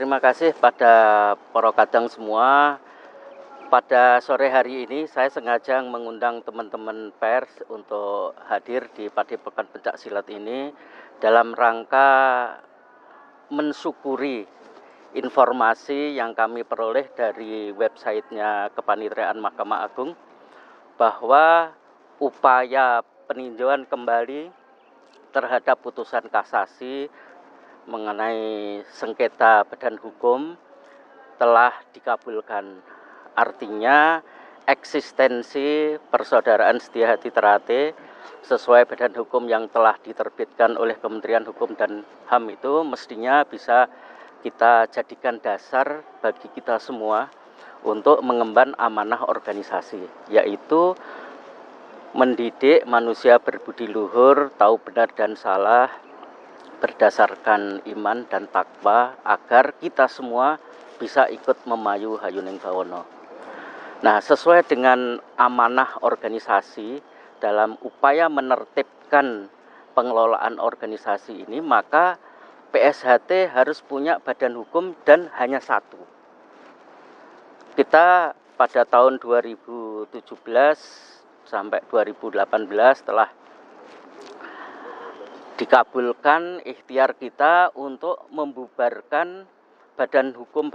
terima kasih pada para kadang semua. Pada sore hari ini saya sengaja mengundang teman-teman pers untuk hadir di Padepokan Pencaksilat ini dalam rangka mensyukuri informasi yang kami peroleh dari websitenya Kepanitraan Mahkamah Agung bahwa upaya peninjauan kembali terhadap putusan kasasi mengenai sengketa badan hukum telah dikabulkan. Artinya eksistensi persaudaraan Setia Hati Terate sesuai badan hukum yang telah diterbitkan oleh Kementerian Hukum dan HAM itu mestinya bisa kita jadikan dasar bagi kita semua untuk mengemban amanah organisasi, yaitu mendidik manusia berbudi luhur, tahu benar dan salah, berdasarkan iman dan takwa agar kita semua bisa ikut memayu hayuning bawono. Nah, sesuai dengan amanah organisasi dalam upaya menertibkan pengelolaan organisasi ini, maka PSHT harus punya badan hukum dan hanya satu. Kita pada tahun 2017 sampai 2018 telah dikabulkan ikhtiar kita untuk membubarkan badan hukum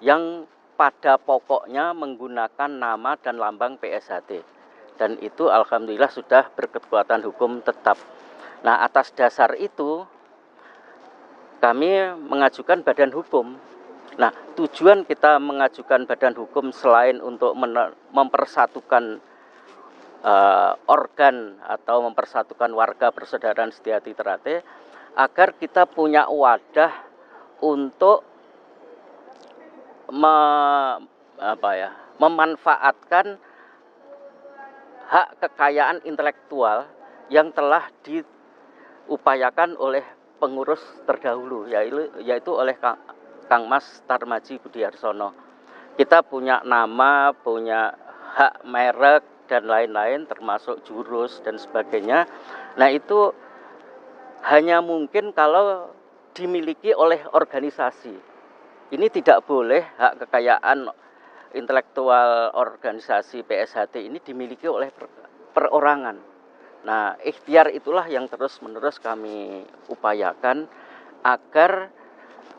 yang pada pokoknya menggunakan nama dan lambang PSHT, dan itu alhamdulillah sudah berkekuatan hukum tetap. Nah, atas dasar itu kami mengajukan badan hukum. Nah, tujuan kita mengajukan badan hukum selain untuk mempersatukan organ atau mempersatukan warga persaudaraan Setia Hati Terate agar kita punya wadah untuk memanfaatkan hak kekayaan intelektual yang telah diupayakan oleh pengurus terdahulu, yaitu oleh Kang Mas Tarmaji Budiarsono. Kita punya nama, punya hak merek dan lain-lain, termasuk jurus dan sebagainya. Nah, itu hanya mungkin kalau dimiliki oleh organisasi. Ini tidak boleh hak kekayaan intelektual organisasi PSHT ini dimiliki oleh perorangan. Nah, ikhtiar itulah yang terus-menerus kami upayakan agar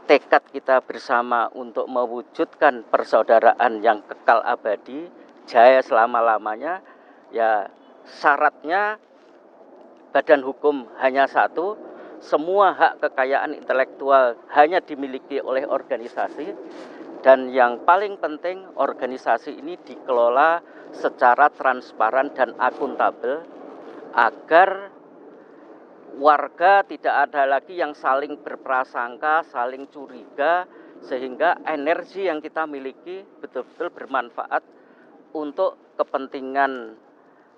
tekad kita bersama untuk mewujudkan persaudaraan yang kekal abadi, jaya selama-lamanya, ya syaratnya badan hukum hanya satu, semua hak kekayaan intelektual hanya dimiliki oleh organisasi, dan yang paling penting organisasi ini dikelola secara transparan dan akuntabel agar warga tidak ada lagi yang saling berprasangka, saling curiga, sehingga energi yang kita miliki betul-betul bermanfaat untuk kepentingan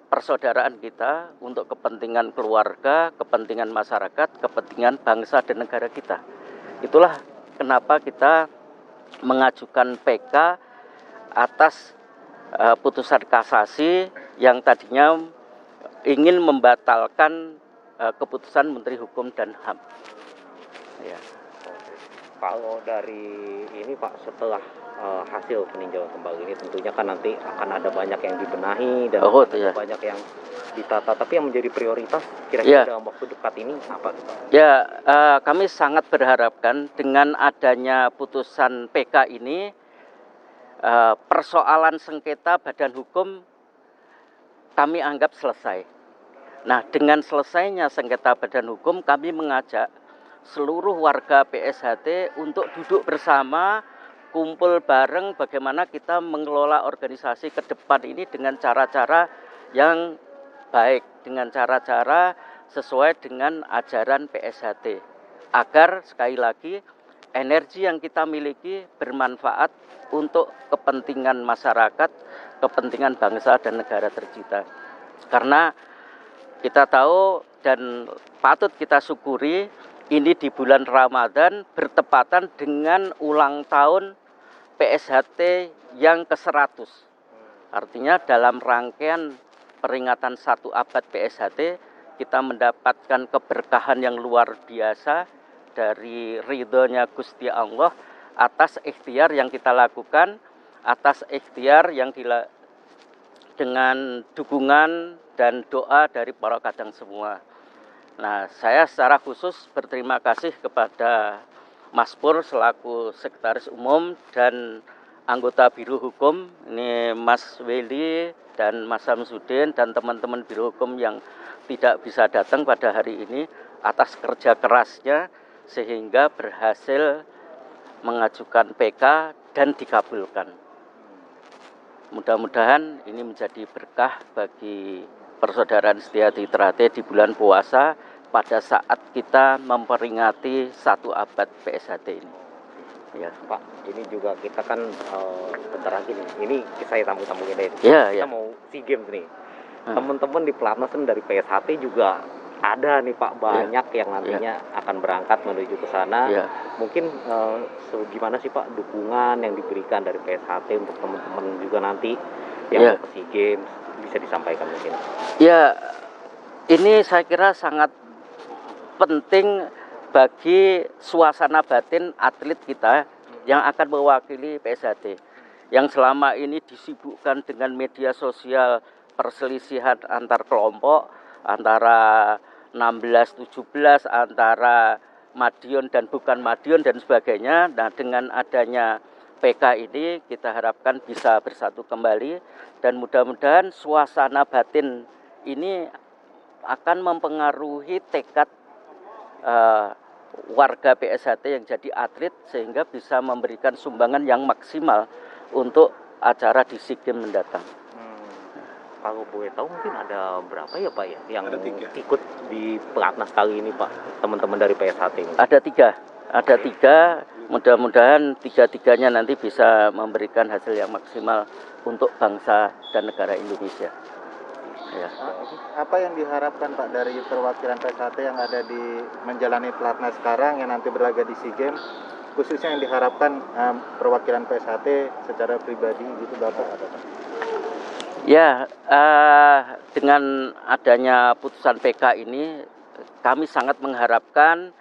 persaudaraan kita, untuk kepentingan keluarga, kepentingan masyarakat, kepentingan bangsa dan negara kita. Itulah kenapa kita mengajukan PK atas putusan kasasi yang tadinya ingin membatalkan keputusan Menteri Hukum dan HAM. Ya. Kalau dari ini Pak, setelah hasil peninjauan kembali ini tentunya kan nanti akan ada banyak yang dibenahi dan banyak yang ditata, tapi yang menjadi prioritas kira-kira dalam waktu dekat ini apa? Ya, kami sangat berharapkan dengan adanya putusan PK ini persoalan sengketa badan hukum kami anggap selesai. Nah, dengan selesainya sengketa badan hukum, kami mengajak seluruh warga PSHT untuk duduk bersama, kumpul bareng bagaimana kita mengelola organisasi ke depan ini dengan cara-cara yang baik, dengan cara-cara sesuai dengan ajaran PSHT, agar sekali lagi energi yang kita miliki bermanfaat untuk kepentingan masyarakat, kepentingan bangsa dan negara tercinta. Karena kita tahu dan patut kita syukuri, ini di bulan Ramadan bertepatan dengan ulang tahun PSHT yang ke-100. Artinya dalam rangkaian peringatan 1 abad PSHT, kita mendapatkan keberkahan yang luar biasa dari ridhonya Gusti Allah atas ikhtiar yang kita lakukan, atas ikhtiar yang dengan dukungan dan doa dari para kadang semua. Nah, saya secara khusus berterima kasih kepada Mas Pur selaku Sekretaris Umum dan anggota Biro Hukum, ini Mas Willy dan Mas Samsudin dan teman-teman Biro Hukum yang tidak bisa datang pada hari ini atas kerja kerasnya sehingga berhasil mengajukan PK dan dikabulkan. Mudah-mudahan ini menjadi berkah bagi persaudaraan Setiadi Trate di bulan puasa pada saat kita memperingati 1 abad PSHT ini. Ya. Pak, ini juga kita kan bentar lagi nih, ini saya tamu-tamunya deh. Ya, kita mau SEA Games nih. Teman-teman di pelatnas dari PSHT juga ada nih Pak, banyak yang nantinya akan berangkat menuju ke sana. Mungkin gimana sih Pak dukungan yang diberikan dari PSHT untuk teman-teman juga nanti yang mau ke SEA Games, bisa disampaikan mungkin? Ya, ini saya kira sangat penting bagi suasana batin atlet kita yang akan mewakili PSHT yang selama ini disibukkan dengan media sosial, perselisihan antar kelompok, antara 16-17, antara Madiun dan bukan Madiun dan sebagainya. Nah, dengan adanya PK ini kita harapkan bisa bersatu kembali dan mudah-mudahan suasana batin ini akan mempengaruhi tekad warga PSHT yang jadi atlet sehingga bisa memberikan sumbangan yang maksimal untuk acara di SEA Games mendatang. Kalau boleh tahu mungkin ada berapa ya Pak ya yang ikut di pelatnas kali ini Pak, teman-teman dari PSHT? Ada 3, mudah-mudahan 3-tiganya nanti bisa memberikan hasil yang maksimal untuk bangsa dan negara Indonesia. Ya. Apa yang diharapkan Pak dari perwakilan PSHT yang ada di menjalani pelatnas sekarang yang nanti berlaga di SEA Games, khususnya yang diharapkan perwakilan PSHT secara pribadi gitu Bapak? Ya, dengan adanya putusan PK ini kami sangat mengharapkan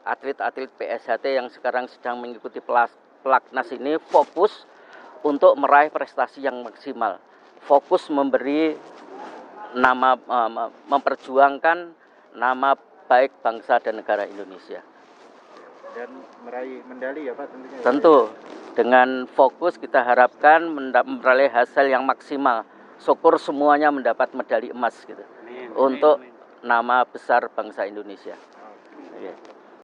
atlet-atlet PSHT yang sekarang sedang mengikuti pelatnas ini fokus untuk meraih prestasi yang maksimal, fokus memberi nama, memperjuangkan nama baik bangsa dan negara Indonesia. Dan meraih medali ya Pak tentunya. Tentu, dengan fokus kita harapkan meraih hasil yang maksimal. Syukur semuanya mendapat medali emas gitu. Untuk nama besar bangsa Indonesia. Okay.